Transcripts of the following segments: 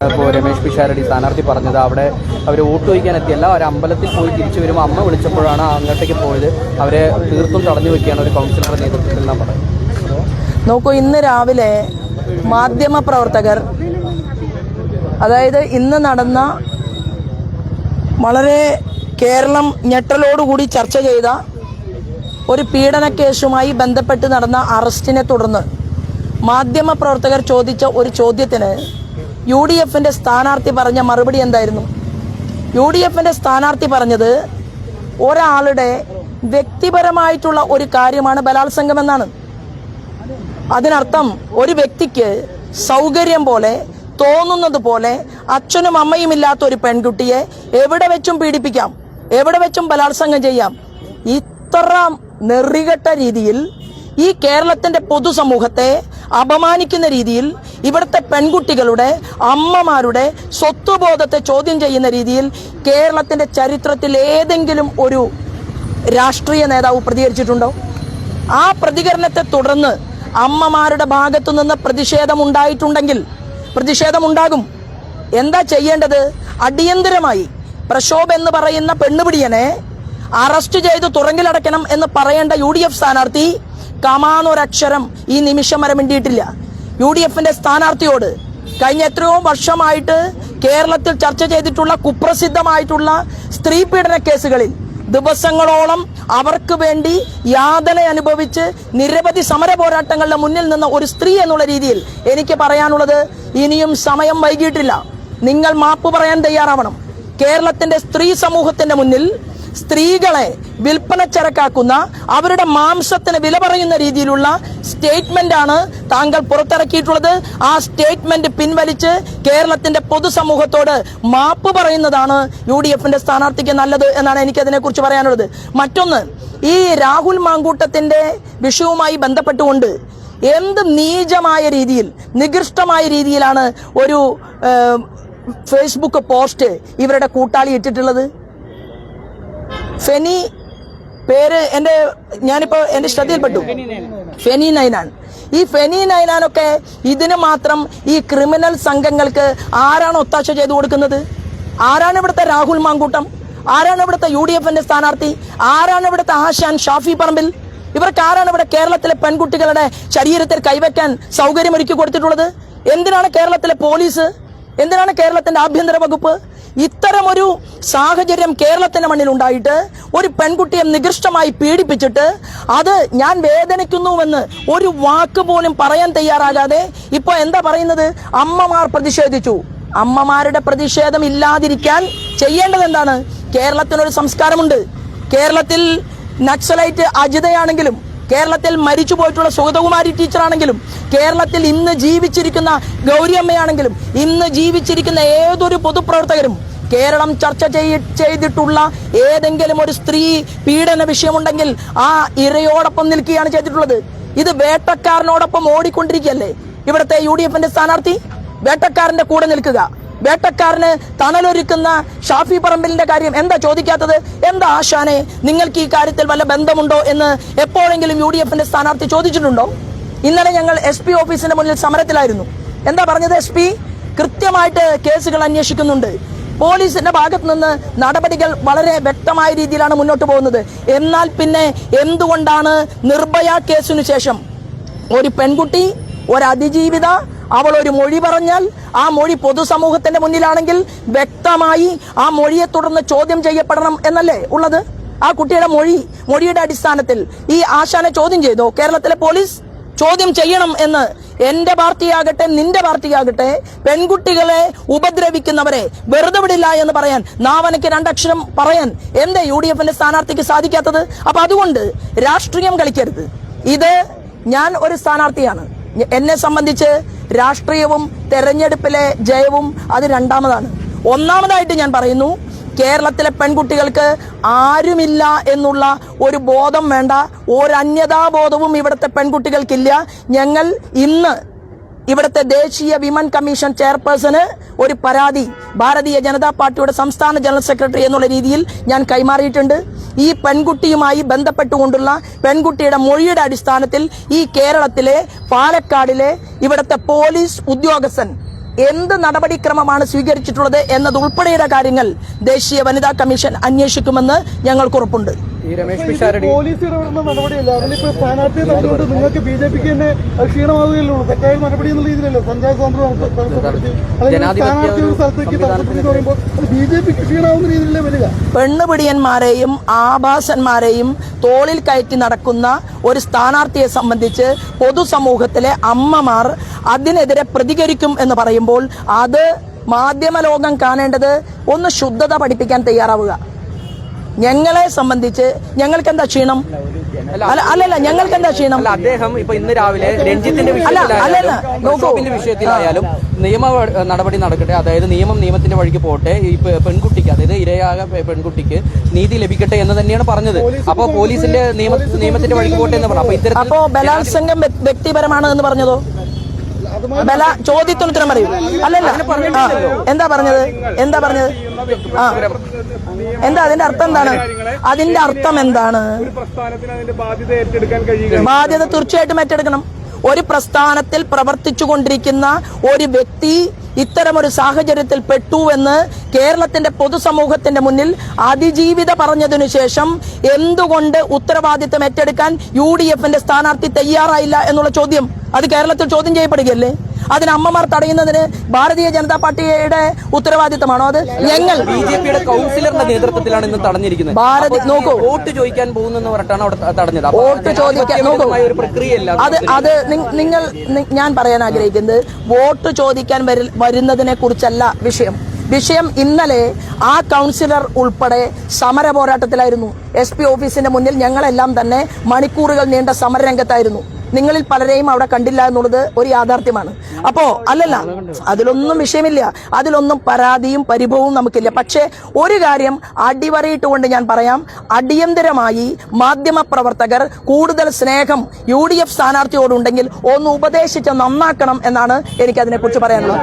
ഇപ്പോൾ രമേശ് പിഷാരടി സ്ഥാനാർത്ഥി പറഞ്ഞത് അവിടെ അവർ വോട്ട് ചോദിക്കാൻ എത്തിയല്ല, അവർ അമ്പലത്തിൽ പോയി തിരിച്ചു വരുമ്പോൾ അമ്മ വിളിച്ചപ്പോഴാണ് അങ്ങോട്ടേക്ക് പോയത്. അവരെ തീർത്തും തടഞ്ഞു വയ്ക്കുകയാണ് ഒരു കൗൺസിലറുടെ നേതൃത്വത്തിൽ എന്നാണ് പറയുന്നത്. നോക്കൂ, ഇന്ന് രാവിലെ മാധ്യമ പ്രവർത്തകർ, അതായത് ഇന്ന് നടന്ന വളരെ കേരളം ഞെട്ടലോടുകൂടി ചർച്ച ചെയ്ത ഒരു പീഡന കേസുമായി ബന്ധപ്പെട്ട് നടന്ന അറസ്റ്റിനെ തുടർന്ന് മാധ്യമ പ്രവർത്തകർ ചോദിച്ച ഒരു ചോദ്യത്തിന് UDFന്റെ സ്ഥാനാർത്ഥി പറഞ്ഞ മറുപടി എന്തായിരുന്നു? UDFന്റെ സ്ഥാനാർത്ഥി പറഞ്ഞത് ഒരാളുടെ വ്യക്തിപരമായിട്ടുള്ള ഒരു കാര്യമാണ് ബലാത്സംഗം എന്നാണ്. അതിനർത്ഥം ഒരു വ്യക്തിക്ക് സൗകര്യം പോലെ തോന്നുന്നത് പോലെ അച്ഛനും അമ്മയും ഇല്ലാത്ത ഒരു പെൺകുട്ടിയെ എവിടെ വെച്ചും പീഡിപ്പിക്കാം, എവിടെ വെച്ചും ബലാത്സംഗം ചെയ്യാം. ഇത്ര നെറികെട്ട രീതിയിൽ ഈ കേരളത്തിന്റെ പൊതുസമൂഹത്തെ അപമാനിക്കുന്ന രീതിയിൽ, ഇവിടുത്തെ പെൺകുട്ടികളുടെ അമ്മമാരുടെ സ്വത്വബോധത്തെ ചോദ്യം ചെയ്യുന്ന രീതിയിൽ കേരളത്തിന്റെ ചരിത്രത്തിൽ ഏതെങ്കിലും ഒരു രാഷ്ട്രീയ നേതാവ് പ്രതികരിച്ചിട്ടുണ്ടോ? ആ പ്രതികരണത്തെ തുടർന്ന് അമ്മമാരുടെ ഭാഗത്തു നിന്ന് പ്രതിഷേധമുണ്ടായിട്ടുണ്ടെങ്കിൽ പ്രതിഷേധമുണ്ടാകും. എന്താ ചെയ്യേണ്ടത്? അടിയന്തരമായി പ്രക്ഷോഭ് എന്ന് പറയുന്ന പെണ്ണുപിടിയനെ അറസ്റ്റ് ചെയ്ത് തുറങ്കിലടക്കണം എന്ന് പറയേണ്ട UDF സ്ഥാനാർത്ഥി കമാനൊരക്ഷരം ഈ നിമിഷം വരെ മിണ്ടിയിട്ടില്ല. UDFന്റെ സ്ഥാനാർത്ഥിയോട് കഴിഞ്ഞ എത്രയോ വർഷമായിട്ട് കേരളത്തിൽ ചർച്ച ചെയ്തിട്ടുള്ള കുപ്രസിദ്ധമായിട്ടുള്ള സ്ത്രീ പീഡന കേസുകളിൽ ദിവസങ്ങളോളം അവർക്ക് വേണ്ടി യാതന അനുഭവിച്ച് നിരവധി സമര പോരാട്ടങ്ങളുടെ മുന്നിൽ നിന്ന ഒരു സ്ത്രീ എന്നുള്ള രീതിയിൽ എനിക്ക് പറയാനുള്ളത്, ഇനിയും സമയം വൈകിട്ടില്ല. നിങ്ങൾ മാപ്പ് പറയാൻ തയ്യാറാവണം. കേരളത്തിന്റെ സ്ത്രീ സമൂഹത്തിന്റെ മുന്നിൽ സ്ത്രീകളെ വിൽപ്പന ചരക്കാക്കുന്ന, അവരുടെ മാംസത്തിന് വില പറയുന്ന രീതിയിലുള്ള സ്റ്റേറ്റ്മെന്റ് ആണ് താങ്കൾ പുറത്തിറക്കിയിട്ടുള്ളത്. ആ സ്റ്റേറ്റ്മെന്റ് പിൻവലിച്ച് കേരളത്തിന്റെ പൊതുസമൂഹത്തോട് മാപ്പ് പറയുന്നതാണ് UDFന്റെ സ്ഥാനാർത്ഥിക്ക് നല്ലത് എന്നാണ് എനിക്ക് അതിനെക്കുറിച്ച് പറയാനുള്ളത്. മറ്റൊന്ന്, ഈ രാഹുൽ മാങ്കൂട്ടത്തിന്റെ വിഷയവുമായി ബന്ധപ്പെട്ടുകൊണ്ട് എന്ത് നീചമായ രീതിയിൽ, നികൃഷ്ടമായ രീതിയിലാണ് ഒരു ഫേസ്ബുക്ക് പോസ്റ്റ് ഇവരുടെ കൂട്ടാളി ഇട്ടിട്ടുള്ളത്. ഫെനി പേര് ഞാനിപ്പോ എന്റെ ശ്രദ്ധയിൽപ്പെട്ടു, ഫെനി നൈനാൻ. ഈ ഫെനി നൈനാനൊക്കെ ഇതിന് മാത്രം ഈ ക്രിമിനൽ സംഘങ്ങൾക്ക് ആരാണ് ഒത്താശ ചെയ്തു കൊടുക്കുന്നത്? ആരാണ് ഇവിടുത്തെ രാഹുൽ മാങ്കൂട്ടം? ആരാണ് ഇവിടുത്തെ UDFന്റെ സ്ഥാനാർത്ഥി? ആരാണ് ഇവിടുത്തെ ആശാൻ ഷാഫി പറമ്പിൽ? ഇവർക്ക് ആരാണ് ഇവിടെ കേരളത്തിലെ പെൺകുട്ടികളുടെ ശരീരത്തിൽ കൈവയ്ക്കാൻ സൗകര്യമൊരുക്കി കൊടുത്തിട്ടുള്ളത്? എന്തിനാണ് കേരളത്തിലെ പോലീസ്? എന്തിനാണ് കേരളത്തിന്റെ ആഭ്യന്തര വകുപ്പ്? ഇത്തരമൊരു സാഹചര്യം കേരളത്തിന്റെ മണ്ണിൽ ഉണ്ടായിട്ട് ഒരു പെൺകുട്ടിയെ നികൃഷ്ടമായി പീഡിപ്പിച്ചിട്ട് അത് ഞാൻ വേദനിക്കുന്നുവെന്ന് ഒരു വാക്ക് പോലും പറയാൻ തയ്യാറാകാതെ ഇപ്പൊ എന്താ പറയുന്നത്? അമ്മമാർ പ്രതിഷേധിച്ചു. അമ്മമാരുടെ പ്രതിഷേധം ഇല്ലാതിരിക്കാൻ ചെയ്യേണ്ടത് എന്താണ്? കേരളത്തിനൊരു സംസ്കാരമുണ്ട്. കേരളത്തിൽ നക്സലൈറ്റ് അജിതയാണെങ്കിലും, കേരളത്തിൽ മരിച്ചു പോയിട്ടുള്ള സുഗതകുമാരി ടീച്ചറാണെങ്കിലും, കേരളത്തിൽ ഇന്ന് ജീവിച്ചിരിക്കുന്ന ഗൗരിയമ്മയാണെങ്കിലും, ഇന്ന് ജീവിച്ചിരിക്കുന്ന ഏതൊരു പൊതുപ്രവർത്തകരും കേരളം ചർച്ച ചെയ്തിട്ടുള്ള ഏതെങ്കിലും ഒരു സ്ത്രീ പീഡന വിഷയമുണ്ടെങ്കിൽ ആ ഇരയോടൊപ്പം നിൽക്കുകയാണ് ചെയ്തിട്ടുള്ളത്. ഇത് വേട്ടക്കാരനോടൊപ്പം ഓടിക്കൊണ്ടിരിക്കുകയല്ലേ ഇവിടുത്തെ UDFന്റെ സ്ഥാനാർത്ഥി? വേട്ടക്കാരന്റെ കൂടെ നിൽക്കുക, വേട്ടക്കാരന് തണലൊരുക്കുന്ന ഷാഫി പറമ്പിലിന്റെ കാര്യം എന്താ ചോദിക്കാത്തത്? എന്താ ആശാനെ, നിങ്ങൾക്ക് ഈ കാര്യത്തിൽ വല്ല ബന്ധമുണ്ടോ എന്ന് എപ്പോഴെങ്കിലും UDFന്റെ സ്ഥാനാർത്ഥി ചോദിച്ചിട്ടുണ്ടോ? ഇന്നലെ ഞങ്ങൾ SP ഓഫീസിന്റെ മുന്നിൽ സമരത്തിലായിരുന്നു. എന്താ പറഞ്ഞത്? SP കൃത്യമായിട്ട് കേസുകൾ അന്വേഷിക്കുന്നുണ്ട്. പോലീസിന്റെ ഭാഗത്ത് നിന്ന് നടപടികൾ വളരെ വ്യക്തമായ രീതിയിലാണ് മുന്നോട്ട് പോകുന്നത്. എന്നാൽ പിന്നെ എന്തുകൊണ്ടാണ് നിർഭയ കേസിനു ശേഷം ഒരു പെൺകുട്ടി, ഒരു അതിജീവിത, അവൾ ഒരു മൊഴി പറഞ്ഞാൽ ആ മൊഴി പൊതുസമൂഹത്തിന്റെ മുന്നിലാണെങ്കിൽ വ്യക്തമായി ആ മൊഴിയെ തുടർന്ന് ചോദ്യം ചെയ്യപ്പെടണം എന്നല്ലേ ഉള്ളത്? ആ കുട്ടിയുടെ മൊഴിയുടെ അടിസ്ഥാനത്തിൽ ഈ ആശാനെ ചോദ്യം ചെയ്തോ കേരളത്തിലെ പോലീസ്? ചോദ്യം ചെയ്യണം എന്ന് എന്റെ പാർട്ടിയാകട്ടെ നിന്റെ പാർട്ടിയാകട്ടെ പെൺകുട്ടികളെ ഉപദ്രവിക്കുന്നവരെ വെറുതെ വിടില്ല എന്ന് പറയാൻ, നാവനയ്ക്ക് രണ്ടക്ഷരം പറയാൻ എന്തേ UDFന്റെ സ്ഥാനാർത്ഥിക്ക് സാധിക്കാത്തത്? അപ്പൊ അതുകൊണ്ട് രാഷ്ട്രീയം കളിക്കരുത്. ഇത് ഞാൻ ഒരു സ്ഥാനാർത്ഥിയാണ്. എന്നെ സംബന്ധിച്ച് രാഷ്ട്രീയവും തെരഞ്ഞെടുപ്പിലെ ജയവും അത് രണ്ടാമതാണ്. ഒന്നാമതായിട്ട് ഞാൻ പറയുന്നു, കേരളത്തിലെ പെൺകുട്ടികൾക്ക് ആരുമില്ല എന്നുള്ള ഒരു ബോധം വേണ്ട, ഒരു അന്യതാബോധവും ഇവിടുത്തെ പെൺകുട്ടികൾക്കില്ല. ഞങ്ങൾ ഇന്ന് ഇവിടുത്തെ ദേശീയ വിമൻ കമ്മീഷൻ ചെയർപേഴ്സണ് ഒരു പരാതി ഭാരതീയ ജനതാ പാർട്ടിയുടെ സംസ്ഥാന ജനറൽ സെക്രട്ടറി എന്നുള്ള രീതിയിൽ ഞാൻ കൈമാറിയിട്ടുണ്ട്. ഈ പെൺകുട്ടിയുമായി ബന്ധപ്പെട്ടുകൊണ്ടുള്ള പെൺകുട്ടിയുടെ മൊഴിയുടെ അടിസ്ഥാനത്തിൽ ഈ കേരളത്തിലെ പാലക്കാടിലെ ഇവിടുത്തെ പോലീസ് ഉദ്യോഗസ്ഥൻ എന്ത് നടപടിക്രമമാണ് സ്വീകരിച്ചിട്ടുള്ളത് എന്നതുൾപ്പെടെയുള്ള കാര്യങ്ങൾ ദേശീയ വനിതാ കമ്മീഷൻ അന്വേഷിക്കുമെന്ന് ഞങ്ങൾക്ക് ഉറപ്പുണ്ട്. ഈ രമേശ് പിഷാരടി പോലീസ് ഇടപെടുന്ന നടപടിയല്ല. അതിലിപ്പോ സ്ഥാനാർത്ഥിയെ തന്നുകൊണ്ട് നിങ്ങൾക്ക് ബി.ജെ.പിക്ക് തന്നെ ക്ഷീണമാവുകയുള്ളൂ. തെറ്റായ നടപടി എന്നുള്ള രീതിയിലല്ലോ പഞ്ചായത്ത് സ്ഥാനാർത്ഥി ഒരു സ്ഥലത്തേക്ക് തടസ്സപ്പെടുത്തി പറയുമ്പോൾ അത് ബി.ജെ.പിക്ക് ക്ഷീണമാവുന്ന രീതിയിലല്ലേ വരിക. പെണ്ണുപിടിയന്മാരെയും ആഭാസന്മാരെയും തോളിൽ കയറ്റി നടക്കുന്ന ഒരു സ്ഥാനാർത്ഥിയെ സംബന്ധിച്ച് പൊതുസമൂഹത്തിലെ അമ്മമാർ അതിനെതിരെ പ്രതികരിക്കും എന്ന് പറയുമ്പോൾ അത് മാധ്യമലോകം കാണേണ്ടത് ഒന്ന് ശുദ്ധത പഠിപ്പിക്കാൻ തയ്യാറാവുക. ഞങ്ങളെ സംബന്ധിച്ച് ഞങ്ങൾക്ക് എന്താ ക്ഷീണം? അല്ലല്ല, ഞങ്ങൾക്ക് എന്താ ക്ഷീണം? അദ്ദേഹം ഇപ്പൊ ഇന്ന് രാവിലെ രഞ്ജിത്തിന്റെ വിഷയത്തിലായാലും നിയമ നടപടി നടക്കട്ടെ, അതായത് നിയമത്തിന്റെ വഴിക്ക് പോട്ടെ, ഈ പെൺകുട്ടിക്ക്, അതായത് ഇരയായ പെൺകുട്ടിക്ക് നീതി ലഭിക്കട്ടെ എന്ന് തന്നെയാണ് പറഞ്ഞത്. അപ്പോ പോലീസിന്റെ നിയമത്തിന്റെ വഴിക്ക് പോട്ടെ എന്ന് പറഞ്ഞു. അപ്പോ ബലാത്സംഗം വ്യക്തിപരമാണ് എന്ന് പറഞ്ഞതോ? ചോദ്യത്തിന് ഉത്തരം പറയൂ. അല്ലല്ല, എന്താ പറഞ്ഞത്? എന്താ അതിന്റെ അർത്ഥം എന്താണ്? അതിന്റെ അർത്ഥം എന്താണ്? ബാധ്യത തീർച്ചയായിട്ടും ഏറ്റെടുക്കണം. ഒരു പ്രസ്ഥാനത്തിൽ പ്രവർത്തിച്ചുകൊണ്ടിരിക്കുന്ന ഒരു വ്യക്തി ഇത്തരമൊരു സാഹചര്യത്തിൽ പെട്ടുവെന്ന് കേരളത്തിന്റെ പൊതുസമൂഹത്തിന്റെ മുന്നിൽ അതിജീവിത പറഞ്ഞതിനു ശേഷം എന്തുകൊണ്ട് ഉത്തരവാദിത്തം ഏറ്റെടുക്കാൻ UDFന്റെ സ്ഥാനാർത്ഥി തയ്യാറായില്ല എന്നുള്ള ചോദ്യം അത് കേരളത്തിൽ ചോദ്യം ചെയ്യപ്പെടുകയല്ലേ? അതിന് അമ്മമാർ തടയുന്നതിന് ഭാരതീയ ജനതാ പാർട്ടിയുടെ ഉത്തരവാദിത്തമാണോ? അത് ഞങ്ങൾ BJPയുടെ കൗൺസിലറിന്റെ നേതൃത്വത്തിലാണ് ഇന്ന് തടഞ്ഞിരിക്കുന്നത്. നോക്കൂ, വോട്ട് ചോദിക്കാൻ പോകുന്നെന്ന് പറഞ്ഞിട്ടാണ് അവിടെ തടഞ്ഞത്. വോട്ട് ചോദിക്കാൻ നോക്കൂ, ഒരു പ്രക്രിയയല്ല അത് ഞാൻ പറയാൻ ആഗ്രഹിക്കുന്നത് വോട്ട് ചോദിക്കാൻ വരുന്നതിനെ കുറിച്ചല്ല വിഷയം. ഇന്നലെ ആ കൗൺസിലർ ഉൾപ്പെടെ സമര പോരാട്ടത്തിലായിരുന്നു. SP ഓഫീസിന്റെ മുന്നിൽ ഞങ്ങളെല്ലാം തന്നെ മണിക്കൂറുകൾ നീണ്ട സമരരംഗത്തായിരുന്നു. നിങ്ങളിൽ പലരെയും അവിടെ കണ്ടില്ല എന്നുള്ളത് ഒരു യാഥാർത്ഥ്യമാണ്. അപ്പോ അല്ലല്ല, അതിലൊന്നും വിഷയമില്ല, അതിലൊന്നും പരാതിയും പരിഭവവും നമുക്കില്ല. പക്ഷേ ഒരു കാര്യം അടിവരയിട്ടുകൊണ്ട് ഞാൻ പറയാം, അടിയന്തരമായി മാധ്യമപ്രവർത്തകർ കൂടുതൽ സ്നേഹം UDF സ്ഥാനാർത്ഥിയോടുണ്ടെങ്കിൽ ഒന്ന് ഉപദേശിച്ച് നന്നാക്കണം എന്നാണ് എനിക്ക് അതിനെക്കുറിച്ച് പറയാനുള്ളത്.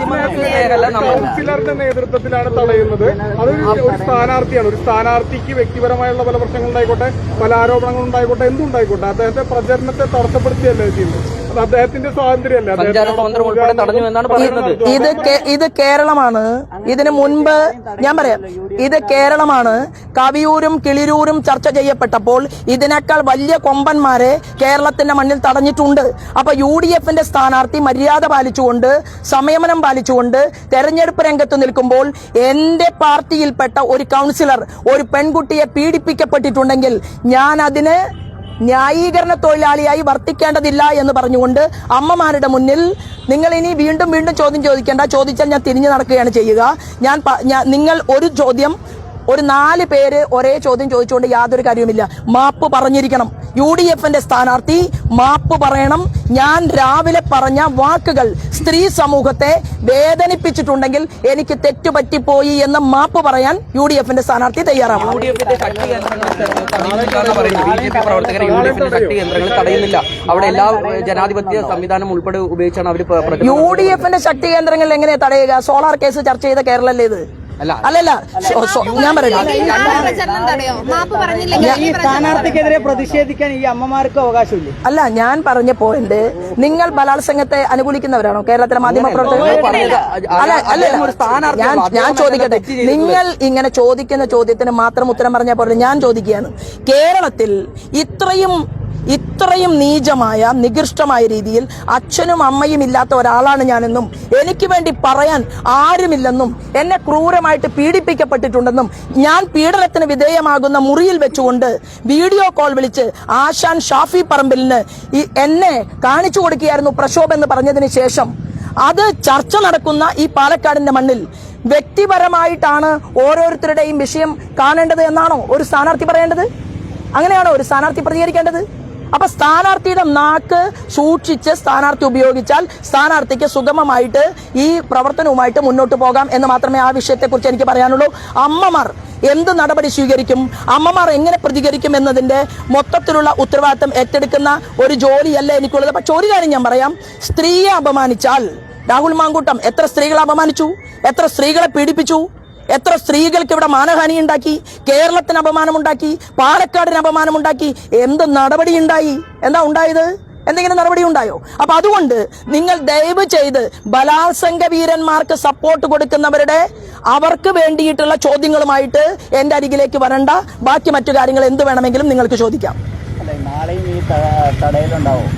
കൗൺസിലറുടെ നേതൃത്വത്തിലാണ് തടയുന്നത്. അതൊരു സ്ഥാനാർത്ഥിയാണ്. ഒരു സ്ഥാനാർത്ഥിക്ക് വ്യക്തിപരമായുള്ള പല പ്രശ്നങ്ങളുണ്ടായിക്കോട്ടെ, പല ആരോപണങ്ങളുണ്ടായിക്കോട്ടെ, എന്തുണ്ടായിക്കോട്ടെ, അദ്ദേഹത്തെ പ്രചരണത്തെ തടസ്സപ്പെടുത്തിയല്ല അദ്ദേഹത്തിന്റെ സ്വാതന്ത്ര്യമല്ല. ഇത് കേരളമാണ്. ഇതിനു മുൻപ് ഞാൻ പറയാം, ഇത് കേരളമാണ്. കവിയൂരും കിളിരൂരും ചർച്ച ചെയ്യപ്പെട്ടപ്പോൾ ഇതിനേക്കാൾ വലിയ കൊമ്പന്മാരെ കേരളത്തിന്റെ മണ്ണിൽ തടഞ്ഞിട്ടുണ്ട്. അപ്പൊ UDFന്റെ സ്ഥാനാർത്ഥി മര്യാദ പാലിച്ചുകൊണ്ട്, സംയമനം പാലിച്ചുകൊണ്ട് തെരഞ്ഞെടുപ്പ് രംഗത്ത് നിൽക്കുമ്പോൾ എന്റെ പാർട്ടിയിൽപ്പെട്ട ഒരു കൗൺസിലർ ഒരു പെൺകുട്ടിയെ പീഡിപ്പിക്കപ്പെട്ടിട്ടുണ്ടെങ്കിൽ ഞാൻ അതിന് ന്യായീകരണ തൊഴിലാളിയായി വർത്തിക്കേണ്ടതില്ല എന്ന് പറഞ്ഞുകൊണ്ട് അമ്മമാരുടെ മുന്നിൽ നിങ്ങൾ ഇനി വീണ്ടും ചോദ്യം ചോദിക്കേണ്ട. ചോദിച്ചാൽ ഞാൻ തിരിഞ്ഞു നടക്കുകയാണ് ചെയ്യുക. നിങ്ങൾ ഒരു 4 പേര് ഒരേ ചോദ്യം ചോദിച്ചുകൊണ്ട് യാതൊരു കാര്യവുമില്ല. മാപ്പ് പറഞ്ഞിരിക്കണം. UDFന്റെ സ്ഥാനാർത്ഥി മാപ്പ് പറയണം. ഞാൻ രാവിലെ പറഞ്ഞ വാക്കുകൾ സ്ത്രീ സമൂഹത്തെ വേദനിപ്പിച്ചിട്ടുണ്ടെങ്കിൽ എനിക്ക് തെറ്റുപറ്റിപ്പോയി എന്ന് മാപ്പ് പറയാൻ UDFന്റെ സ്ഥാനാർത്ഥി തയ്യാറാണ്. തടയുന്നില്ല. അവിടെ എല്ലാ ജനാധിപത്യ സംവിധാനം ഉൾപ്പെടെ ഉപയോഗിച്ചാണ് അവർ. UDFന്റെ ശക്തി കേന്ദ്രങ്ങൾ എങ്ങനെ തടയുക? സോളാർ കേസ് ചർച്ച ചെയ്ത കേരളല്ലേ ഇത്? അല്ലല്ല, ഞാൻ സ്ഥാനാർത്ഥിക്കെതിരെ പ്രതിഷേധിക്കാൻ ഈ അമ്മമാർക്ക് അവകാശമില്ല. അല്ല, ഞാൻ പറഞ്ഞ പോയിന്റ്, നിങ്ങൾ ബലാത്സംഗത്തെ അനുകൂലിക്കുന്നവരാണോ കേരളത്തിലെ മാധ്യമപ്രവർത്തകർ? ഞാൻ ചോദിക്കട്ടെ, നിങ്ങൾ ഇങ്ങനെ ചോദിക്കുന്ന ചോദ്യത്തിന് മാത്രം ഉത്തരം പറഞ്ഞാൽ പോലെ ഞാൻ ചോദിക്കുകയാണ്, കേരളത്തിൽ ഇത്രയും നീചമായ നികൃഷ്ടമായ രീതിയിൽ അച്ഛനും അമ്മയും ഇല്ലാത്ത ഒരാളാണ് ഞാനെന്നും എനിക്ക് വേണ്ടി പറയാൻ ആരുമില്ലെന്നും എന്നെ ക്രൂരമായിട്ട് പീഡിപ്പിക്കപ്പെട്ടിട്ടുണ്ടെന്നും ഞാൻ പീഡനത്തിന് വിധേയമാകുന്ന മുറിയിൽ വെച്ചുകൊണ്ട് വീഡിയോ കോൾ വിളിച്ച് ആശാൻ ഷാഫി പറമ്പിലിന് എന്നെ കാണിച്ചു കൊടുക്കുകയായിരുന്നു പ്രക്ഷോഭം എന്ന് പറഞ്ഞതിന് ശേഷം അത് ചർച്ച നടക്കുന്ന ഈ പാലക്കാടിന്റെ മണ്ണിൽ വ്യക്തിപരമായിട്ടാണ് ഓരോരുത്തരുടെയും വിഷയം കാണേണ്ടത് എന്നാണോ ഒരു സ്ഥാനാർത്ഥി പറയേണ്ടത്? അങ്ങനെയാണോ ഒരു സ്ഥാനാർത്ഥി പ്രതികരിക്കേണ്ടത്? അപ്പൊ സ്ഥാനാർത്ഥിയുടെ നാക്ക് സൂക്ഷിച്ച് സ്ഥാനാർത്ഥി ഉപയോഗിച്ചാൽ സ്ഥാനാർത്ഥിക്ക് സുഗമമായിട്ട് ഈ പ്രവർത്തനവുമായിട്ട് മുന്നോട്ട് പോകാം എന്ന് മാത്രമേ ആ വിഷയത്തെക്കുറിച്ച് എനിക്ക് പറയാനുള്ളൂ. അമ്മമാർ എന്ത് നടപടി സ്വീകരിക്കും, അമ്മമാർ എങ്ങനെ പ്രതികരിക്കും എന്നതിന്റെ മൊത്തത്തിലുള്ള ഉത്തരവാദിത്തം ഏറ്റെടുക്കുന്ന ഒരു ജോലിയല്ല എനിക്കുള്ളത്. പക്ഷെ ഒരു കാര്യം ഞാൻ പറയാം, സ്ത്രീയെ അപമാനിച്ചാൽ രാഹുൽ മാങ്കൂട്ടം എത്ര സ്ത്രീകളെ അപമാനിച്ചു, എത്ര സ്ത്രീകളെ പീഡിപ്പിച്ചു, എത്ര സ്ത്രീകൾക്ക് ഇവിടെ മാനഹാനി ഉണ്ടാക്കി, കേരളത്തിന് അപമാനമുണ്ടാക്കി, പാലക്കാടിന് അപമാനമുണ്ടാക്കി, എന്ത് നടപടി ഉണ്ടായി? എന്താ ഉണ്ടായത്? എന്തെങ്കിലും നടപടി ഉണ്ടായോ? അപ്പൊ അതുകൊണ്ട് നിങ്ങൾ ദയവ് ചെയ്ത് ബലാത്സംഗ വീരന്മാർക്ക് സപ്പോർട്ട് കൊടുക്കുന്നവരുടെ അവർക്ക് വേണ്ടിയിട്ടുള്ള ചോദ്യങ്ങളുമായിട്ട് എന്റെ അരികിലേക്ക് വരണ്ട. ബാക്കി മറ്റു കാര്യങ്ങൾ എന്ത് വേണമെങ്കിലും നിങ്ങൾക്ക് ചോദിക്കാം. നാളെയും ഈ തടയലുണ്ടാവും.